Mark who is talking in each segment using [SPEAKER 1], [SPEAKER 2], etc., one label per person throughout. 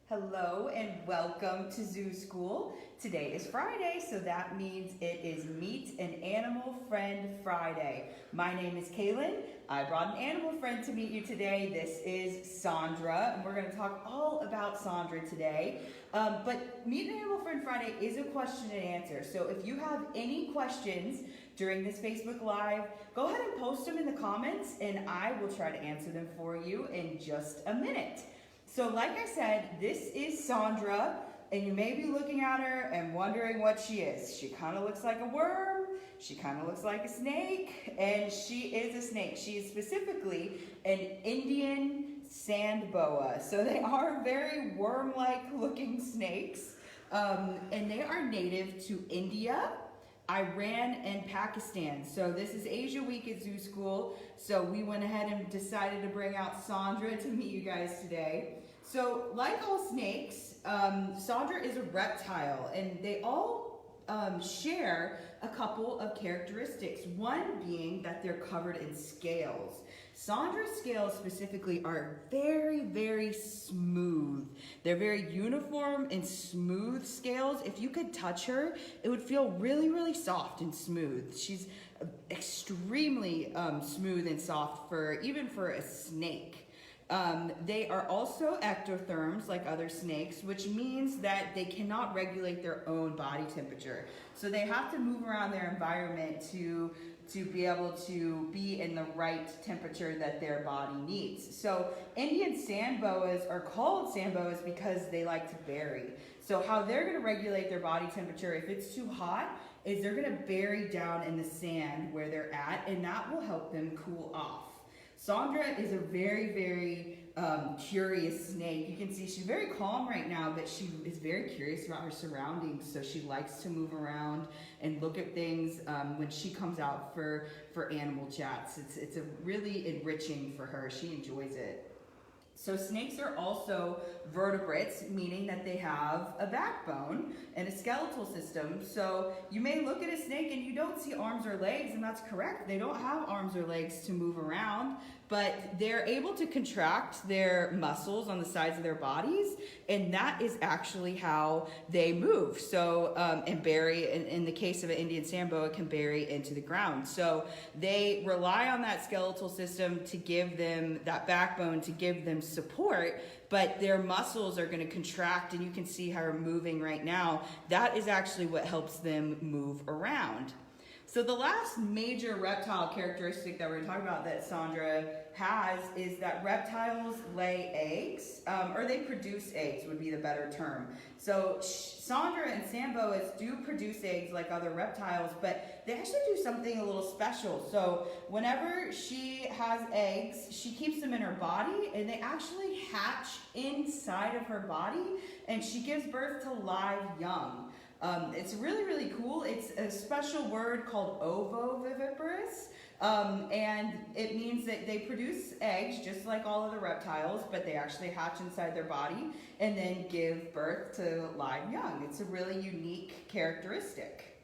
[SPEAKER 1] Hello and welcome to Zoo School. Today is Friday, so that means it is Meet an Animal Friend Friday. My name is Kaylin. I brought an animal friend to meet you today. This is Sandra, and we're going to talk all about Sandra today. But Meet an Animal Friend Friday is a question and answer. So if you have any questions during this Facebook Live, go ahead and post them in the comments, and I will try to answer them for you in just a minute. So like I said, this is Sandra, and you may be looking at her and wondering what she is. She kind of looks like a worm, she kind of looks like a snake, and she is a snake. She is specifically an Indian sand boa. So they are very worm-like looking snakes, and they are native to India, Iran, and Pakistan. So this is Asia Week at Zoo School, so we went ahead and decided to bring out Sandra to meet you guys today. So like all snakes, Sandra is a reptile, and they all share a couple of characteristics. One being that they're covered in scales. Sandra's scales specifically are very, very smooth. They're very uniform and smooth scales. If you could touch her, it would feel really, really soft and smooth. She's extremely smooth and soft even for a snake. They are also ectotherms like other snakes, which means that they cannot regulate their own body temperature. So they have to move around their environment to be able to be in the right temperature that their body needs. So Indian sand boas are called sand boas because they like to bury. So how they're going to regulate their body temperature if it's too hot is they're going to bury down in the sand where they're at, and that will help them cool off. Sandra is a very, very curious snake. You can see she's very calm right now, but she is very curious about her surroundings. So she likes to move around and look at things when she comes out for animal chats. It's a really enriching for her. She enjoys it. So snakes are also vertebrates, meaning that they have a backbone and a skeletal system. So you may look at a snake and you don't see arms or legs, and that's correct. They don't have arms or legs to move around, but they're able to contract their muscles on the sides of their bodies, and that is actually how they move. So, and bury, in the case of an Indian sand boa, can bury into the ground. So they rely on that skeletal system to give them that backbone, to give them support, but their muscles are going to contract, and you can see how they're moving right now. That is actually what helps them move around. So the last major reptile characteristic that we're going to talk about that Sandra has is that reptiles lay eggs, or they produce eggs would be the better term. So Sandra and sand boas do produce eggs like other reptiles, but they actually do something a little special. So whenever she has eggs, she keeps them in her body, and they actually hatch inside of her body, and she gives birth to live young. It's really, really cool. It's a special word called Ovoviviparous, and it means that they produce eggs just like all other reptiles, but they actually hatch inside their body and then give birth to live young. It's a really unique characteristic.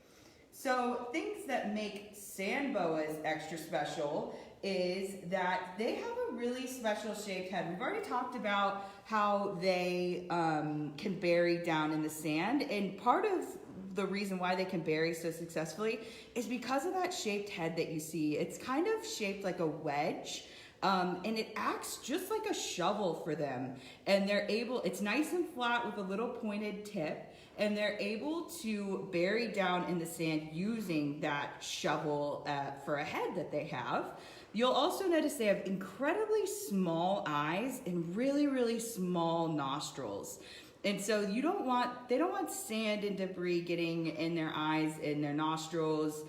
[SPEAKER 1] So things that make sand boas extra special is that they have a really special shaped head. We've already talked about how they can bury down in the sand, and part of the reason why they can bury so successfully is because of that shaped head that you see. It's kind of shaped like a wedge, and it acts just like a shovel for them. And they're able, it's nice and flat with a little pointed tip, and they're able to bury down in the sand using that shovel for a head that they have. You'll also notice they have incredibly small eyes and really, really small nostrils. And so they don't want sand and debris getting in their eyes and their nostrils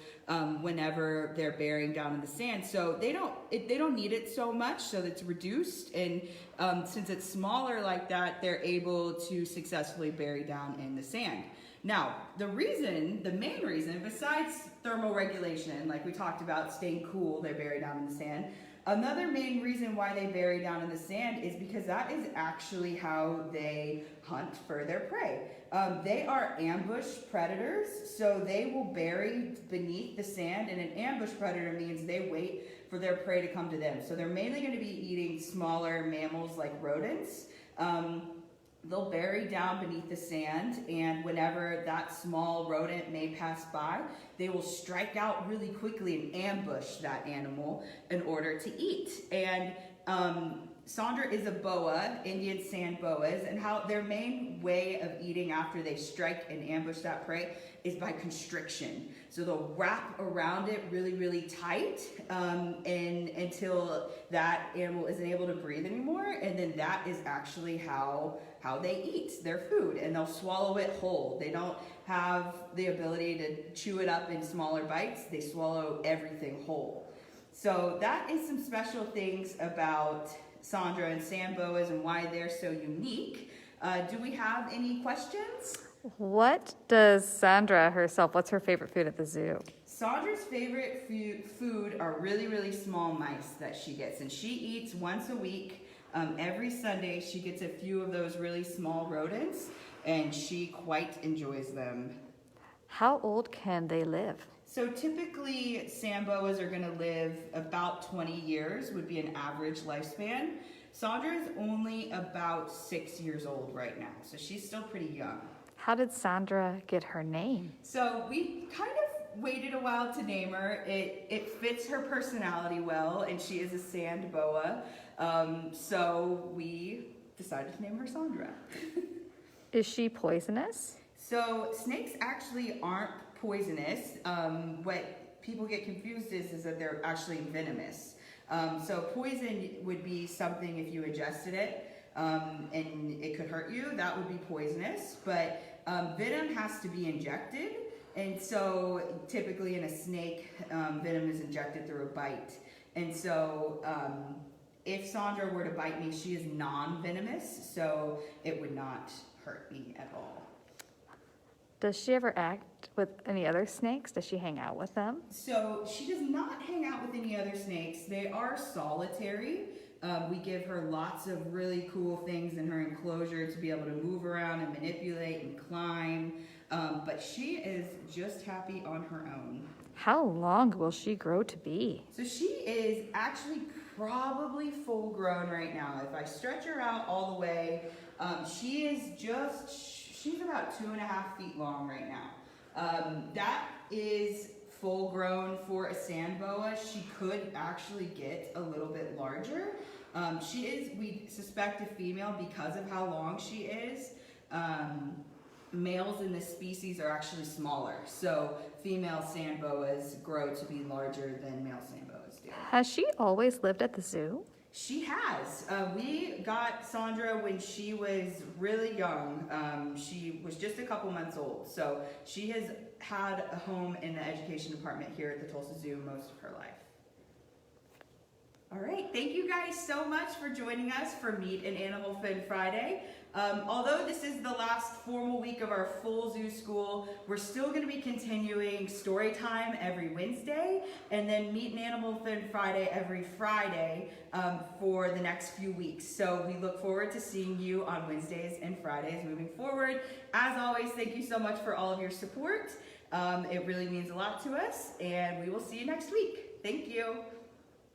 [SPEAKER 1] whenever they're burying down in the sand. So they don't need it so much, so it's reduced. And since it's smaller like that, they're able to successfully bury down in the sand. Now, the main reason, besides thermal regulation, like we talked about, staying cool, they bury down in the sand. Another main reason why they bury down in the sand is because that is actually how they hunt for their prey. They are ambush predators, so they will bury beneath the sand, and an ambush predator means they wait for their prey to come to them. So they're mainly going to be eating smaller mammals like rodents. they'll bury down beneath the sand, and whenever that small rodent may pass by, they will strike out really quickly and ambush that animal in order to eat. And Sandra is a boa, Indian sand boas, and how their main way of eating after they strike and ambush that prey is by constriction. So they'll wrap around it really, really tight and until that animal isn't able to breathe anymore, and then that is actually how they eat their food, and they'll swallow it whole. They don't have the ability to chew it up in smaller bites. They swallow everything whole. So that is some special things about Sandra and sand boas and why they're so unique. Do we have any questions?
[SPEAKER 2] What does Sandra herself, what's her favorite food at the zoo?
[SPEAKER 1] Sandra's favorite food are really, really small mice that she gets, and she eats once a week. Every Sunday she gets a few of those really small rodents, and she quite enjoys them.
[SPEAKER 2] How old can they live?
[SPEAKER 1] So typically sand boas are going to live about 20 years would be an average lifespan. Sandra is only about 6 years old right now, so she's still pretty young.
[SPEAKER 2] How did Sandra get her name?
[SPEAKER 1] So we kind of waited a while to name her. It fits her personality well, and she is a sand boa. So we decided to name her Sandra.
[SPEAKER 2] Is she poisonous?
[SPEAKER 1] So snakes actually aren't poisonous. What people get confused is that they're actually venomous. So poison would be something if you ingested it and it could hurt you, that would be poisonous. But venom has to be injected. And so typically in a snake, venom is injected through a bite. And so if Sandra were to bite me, she is non-venomous, so it would not hurt me at all.
[SPEAKER 2] Does she ever act with any other snakes? Does she hang out with them?
[SPEAKER 1] So she does not hang out with any other snakes. They are solitary. We give her lots of really cool things in her enclosure to be able to move around and manipulate and climb. But she is just happy on her own.
[SPEAKER 2] How long will she grow to be?
[SPEAKER 1] So she is actually probably full grown right now. If I stretch her out all the way, she's about 2.5 feet long right now. That is full grown for a sand boa. She could actually get a little bit larger. We suspect a female because of how long she is. Males in this species are actually smaller, so female sand boas grow to be larger than male sand boas do.
[SPEAKER 2] Has she always lived at the zoo?
[SPEAKER 1] She has. We got Sandra when she was really young. She was just a couple months old, so she has had a home in the education department here at the Tulsa Zoo most of her life. All right, thank you guys so much for joining us for Meet an Animal Friend Friday. Although this is the last formal week of our full zoo school, we're still going to be continuing story time every Wednesday and then Meet an Animal Friend Friday every Friday for the next few weeks. So we look forward to seeing you on Wednesdays and Fridays moving forward. As always, thank you so much for all of your support. It really means a lot to us, and we will see you next week. Thank you.